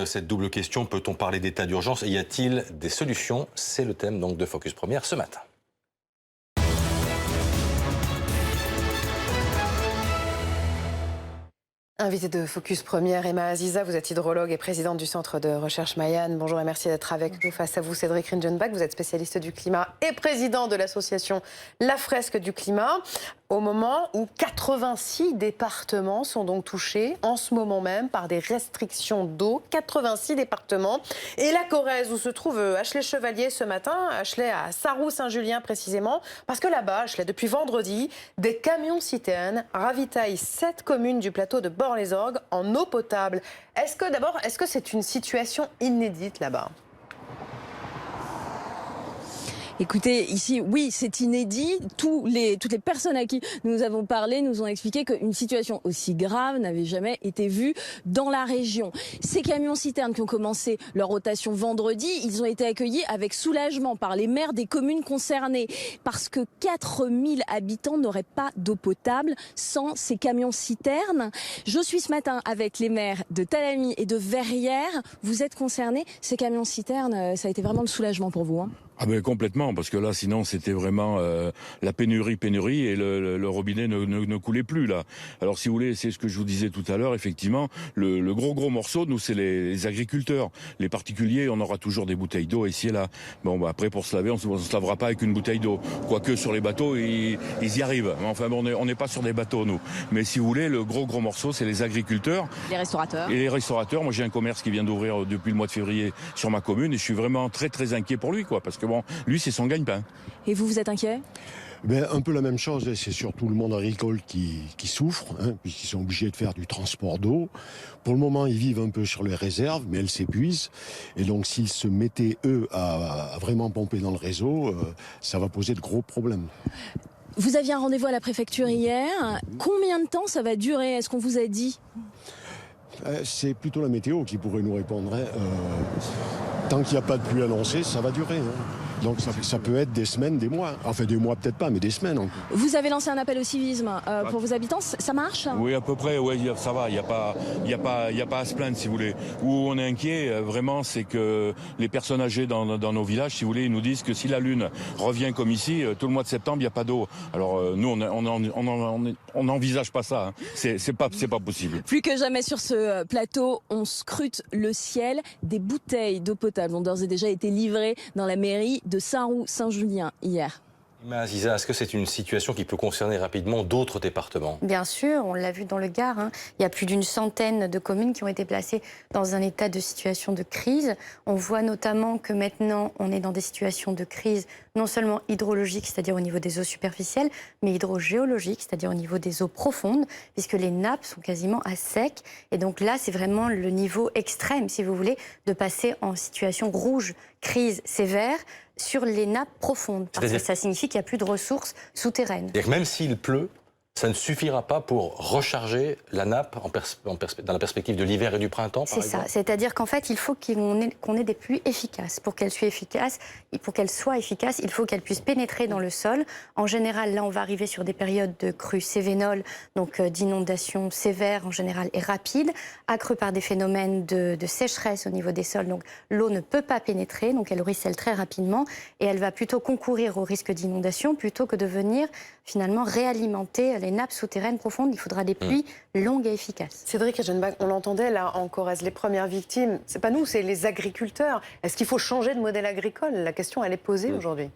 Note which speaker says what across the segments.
Speaker 1: Cette double question, peut-on parler d'état d'urgence et y a-t-il des solutions? C'est le thème donc de Focus Première ce matin.
Speaker 2: Invité de Focus Première, Emma Aziza, vous êtes hydrologue et présidente du Centre de recherche Mayan. Bonjour et merci d'être avec nous. Face à vous, Cédric Ringenbach, vous êtes spécialiste du climat et président de l'association La Fresque du Climat. Au moment où 86 départements sont donc touchés, en ce moment même, par des restrictions d'eau. 86 départements. Et la Corrèze, où se trouve Ashley Chevalier ce matin, Ashley à Sarroux-Saint-Julien précisément, parce que là-bas, Ashley, depuis vendredi, des camions-citernes ravitaillent 7 communes du plateau de Bord-les-Orgues en eau potable. Est-ce que c'est une situation inédite là-bas ?
Speaker 3: Écoutez, ici, oui, c'est inédit. Toutes les personnes à qui nous avons parlé nous ont expliqué qu'une situation aussi grave n'avait jamais été vue dans la région. Ces camions-citernes qui ont commencé leur rotation vendredi, ils ont été accueillis avec soulagement par les maires des communes concernées parce que 4000 habitants n'auraient pas d'eau potable sans ces camions-citernes. Je suis ce matin avec les maires de Talamy et de Verrières. Vous êtes concernés? Ces camions-citernes, ça a été vraiment le soulagement pour vous, hein?
Speaker 4: Ah ben complètement, parce que là sinon c'était vraiment la pénurie et le robinet ne coulait plus là. Alors si vous voulez, c'est ce que je vous disais tout à l'heure, effectivement, le gros morceau, nous c'est les agriculteurs. Les particuliers, on aura toujours des bouteilles d'eau ici et là. Bon bah, après pour se laver, on se lavera pas avec une bouteille d'eau. Quoique sur les bateaux, ils y arrivent. Enfin bon, on n'est pas sur des bateaux nous. Mais si vous voulez, le gros morceau, c'est les agriculteurs.
Speaker 3: Les restaurateurs.
Speaker 4: Et les restaurateurs. Moi j'ai un commerce qui vient d'ouvrir depuis le mois de février sur ma commune et je suis vraiment très inquiet pour lui, quoi, parce que bon, lui c'est son gagne-pain.
Speaker 3: Et vous êtes inquiet?
Speaker 5: Un peu la même chose, c'est surtout le monde agricole qui souffre, puisqu'ils sont obligés de faire du transport d'eau. Pour le moment, ils vivent un peu sur les réserves, mais elles s'épuisent. Et donc, s'ils se mettaient, eux, à vraiment pomper dans le réseau, ça va poser de gros problèmes.
Speaker 3: Vous aviez un rendez-vous à la préfecture hier. Combien de temps ça va durer? Est-ce qu'on vous a dit?
Speaker 5: C'est plutôt la météo qui pourrait nous répondre. Tant qu'il n'y a pas de pluie annoncée, ça va durer. Donc ça peut être des semaines, des mois. Enfin des mois peut-être pas, mais des semaines.
Speaker 3: Vous avez lancé un appel au civisme pour vos habitants, ça marche?
Speaker 4: Oui, à peu près, ouais, ça va, il n'y a pas à se plaindre si vous voulez. Où on est inquiet vraiment, c'est que les personnes âgées dans nos villages, si vous voulez, ils nous disent que si la lune revient comme ici, tout le mois de septembre, il n'y a pas d'eau. Alors nous, on n'envisage pas ça, hein. C'est pas possible.
Speaker 3: Plus que jamais sur ce plateau, on scrute le ciel. Des bouteilles d'eau potable ont d'ores et déjà été livrées dans la mairie de Sarroux-Saint-Julien hier.
Speaker 1: Emma Aziza, est-ce que c'est une situation qui peut concerner rapidement d'autres départements?
Speaker 6: Bien sûr, on l'a vu dans le Gard. Il y a plus d'une centaine de communes qui ont été placées dans un état de situation de crise. On voit notamment que maintenant, on est dans des situations de crise non seulement hydrologiques, c'est-à-dire au niveau des eaux superficielles, mais hydrogéologiques, c'est-à-dire au niveau des eaux profondes, puisque les nappes sont quasiment à sec. Et donc là, c'est vraiment le niveau extrême, si vous voulez, de passer en situation rouge, crise sévère, sur les nappes profondes, parce que ça signifie qu'il n'y a plus de ressources souterraines.
Speaker 1: Et même s'il pleut, ça ne suffira pas pour recharger la nappe dans la perspective de l'hiver et du printemps, par exemple?
Speaker 6: C'est ça, c'est-à-dire qu'en fait, il faut qu'on ait des pluies efficaces. Pour qu'elles soient efficaces, il faut qu'elles puissent pénétrer dans le sol. En général, là, on va arriver sur des périodes de crues cévénoles, donc d'inondations sévères en général et rapides, accrues par des phénomènes de sécheresse au niveau des sols. Donc l'eau ne peut pas pénétrer, donc elle ruisselle très rapidement et elle va plutôt concourir au risque d'inondation plutôt que de venir finalement réalimenter les nappes souterraines profondes. Il faudra des pluies longues et efficaces.
Speaker 2: Cédric Ringenbach, on l'entendait là en Corrèze, les premières victimes, c'est pas nous, c'est les agriculteurs. Est-ce qu'il faut changer de modèle agricole? La question, elle est posée aujourd'hui.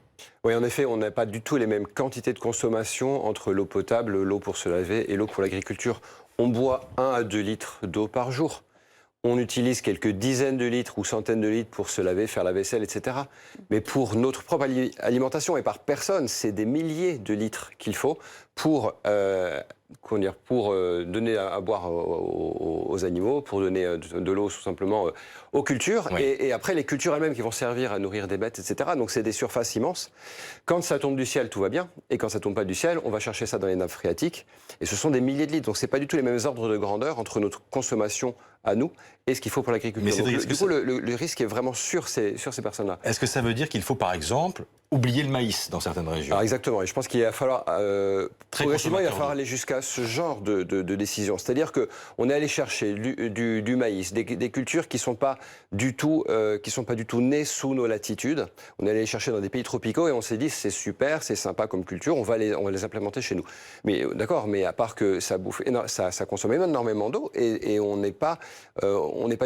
Speaker 7: Oui, en effet, on n'a pas du tout les mêmes quantités de consommation entre l'eau potable, l'eau pour se laver et l'eau pour l'agriculture. On boit 1 à 2 litres d'eau par jour. On utilise quelques dizaines de litres ou centaines de litres pour se laver, faire la vaisselle, etc. Mais pour notre propre alimentation et par personne, c'est des milliers de litres qu'il faut pour donner à boire aux animaux, pour donner de l'eau tout simplement aux cultures. Oui. Et après, les cultures elles-mêmes qui vont servir à nourrir des bêtes, etc. Donc c'est des surfaces immenses. Quand ça tombe du ciel, tout va bien. Et quand ça tombe pas du ciel, on va chercher ça dans les nappes phréatiques. Et ce sont des milliers de litres. Donc c'est pas du tout les mêmes ordres de grandeur entre notre consommation à nous et ce qu'il faut pour
Speaker 1: Mais
Speaker 7: l'agriculture.
Speaker 1: Cédric,
Speaker 7: Du coup, le risque est vraiment sur ces personnes-là.
Speaker 1: Est-ce que ça veut dire qu'il faut, par exemple, oublier le maïs dans certaines régions?
Speaker 7: Alors exactement, et je pense qu'il va falloir progressivement, il va falloir aller jusqu'à ce genre de décision. C'est-à-dire qu'on est allé chercher du maïs, des cultures qui ne sont pas du tout nées sous nos latitudes. On est allé les chercher dans des pays tropicaux et on s'est dit c'est super, c'est sympa comme culture, on va les implémenter chez nous. Mais d'accord, mais à part que ça bouffe, ça consomme énormément d'eau et on n'est pas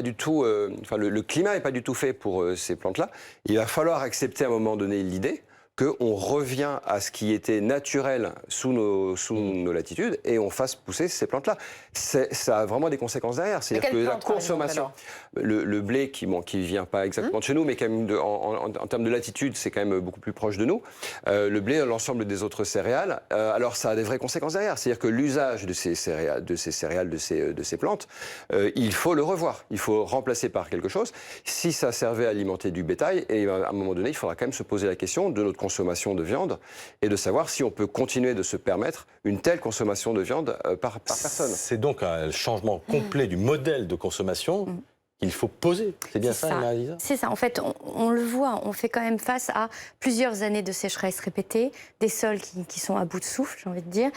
Speaker 7: du tout, le climat n'est pas du tout fait pour ces plantes-là. Il va falloir accepter à un moment donné l'idée qu'on revient à ce qui était naturel sous nos latitudes et on fasse pousser ces plantes-là. Ça a vraiment des conséquences derrière. C'est-à-dire que la consommation, le blé qui ne vient pas exactement de chez nous, mais quand même en termes de latitude, c'est quand même beaucoup plus proche de nous. Le blé, l'ensemble des autres céréales, alors ça a des vraies conséquences derrière. C'est-à-dire que l'usage de ces céréales, de ces plantes, il faut le revoir. Il faut remplacer par quelque chose. Si ça servait à alimenter du bétail, et à un moment donné, il faudra quand même se poser la question de notre consommation de viande et de savoir si on peut continuer de se permettre une telle consommation de viande par personne.
Speaker 1: C'est donc un changement complet du modèle de consommation qu'il faut poser. C'est bien ça, Elisa ?
Speaker 6: C'est ça. En fait, on le voit, on fait quand même face à plusieurs années de sécheresse répétée, des sols qui sont à bout de souffle, j'ai envie de dire.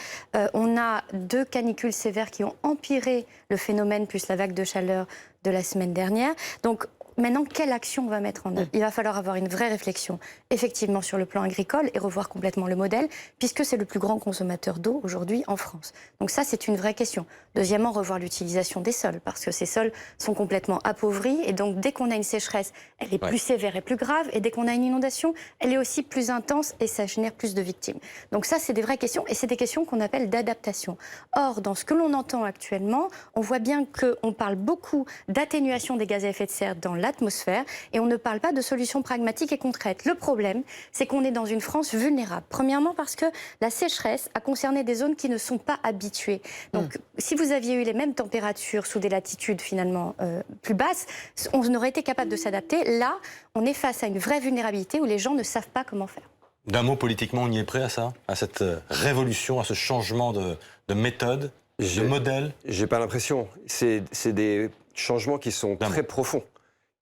Speaker 6: On a 2 canicules sévères qui ont empiré le phénomène, plus la vague de chaleur de la semaine dernière. Donc, maintenant, quelle action on va mettre en œuvre ? Il va falloir avoir une vraie réflexion, effectivement, sur le plan agricole et revoir complètement le modèle, puisque c'est le plus grand consommateur d'eau aujourd'hui en France. Donc ça, c'est une vraie question. Deuxièmement, revoir l'utilisation des sols, parce que ces sols sont complètement appauvris, et donc dès qu'on a une sécheresse, elle est plus sévère et plus grave, et dès qu'on a une inondation, elle est aussi plus intense, et ça génère plus de victimes. Donc ça, c'est des vraies questions, et c'est des questions qu'on appelle d'adaptation. Or, dans ce que l'on entend actuellement, on voit bien qu'on parle beaucoup d'atténuation des gaz à effet de serre dans l'atmosphère et on ne parle pas de solutions pragmatiques et concrètes. Le problème, c'est qu'on est dans une France vulnérable. Premièrement parce que la sécheresse a concerné des zones qui ne sont pas habituées. Donc si vous aviez eu les mêmes températures sous des latitudes finalement plus basses, on aurait été capable de s'adapter. Là, on est face à une vraie vulnérabilité où les gens ne savent pas comment faire.
Speaker 1: D'un mot, politiquement, on y est prêt à ça ? À cette révolution, à ce changement de méthode, de modèle ?
Speaker 7: J'ai pas l'impression. C'est des changements qui sont très profonds.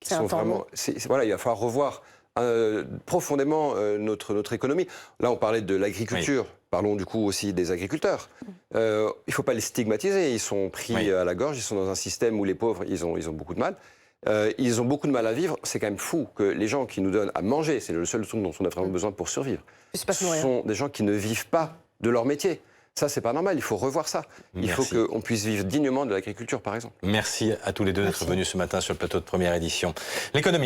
Speaker 7: Qui sont vraiment, voilà, il va falloir revoir profondément notre économie. Là, on parlait de l'agriculture. Parlons du coup aussi des agriculteurs. Il ne faut pas les stigmatiser. Ils sont pris à la gorge. Ils sont dans un système où les pauvres, ils ont beaucoup de mal. Ils ont beaucoup de mal à vivre. C'est quand même fou que les gens qui nous donnent à manger, c'est le seul truc dont on a vraiment besoin pour survivre, ce sont des gens qui ne vivent pas de leur métier. Ça, c'est pas normal. Il faut revoir ça. Il faut qu'on puisse vivre dignement de l'agriculture, par exemple.
Speaker 1: Merci à tous les deux d'être venus ce matin sur le plateau de Première Édition. L'économie.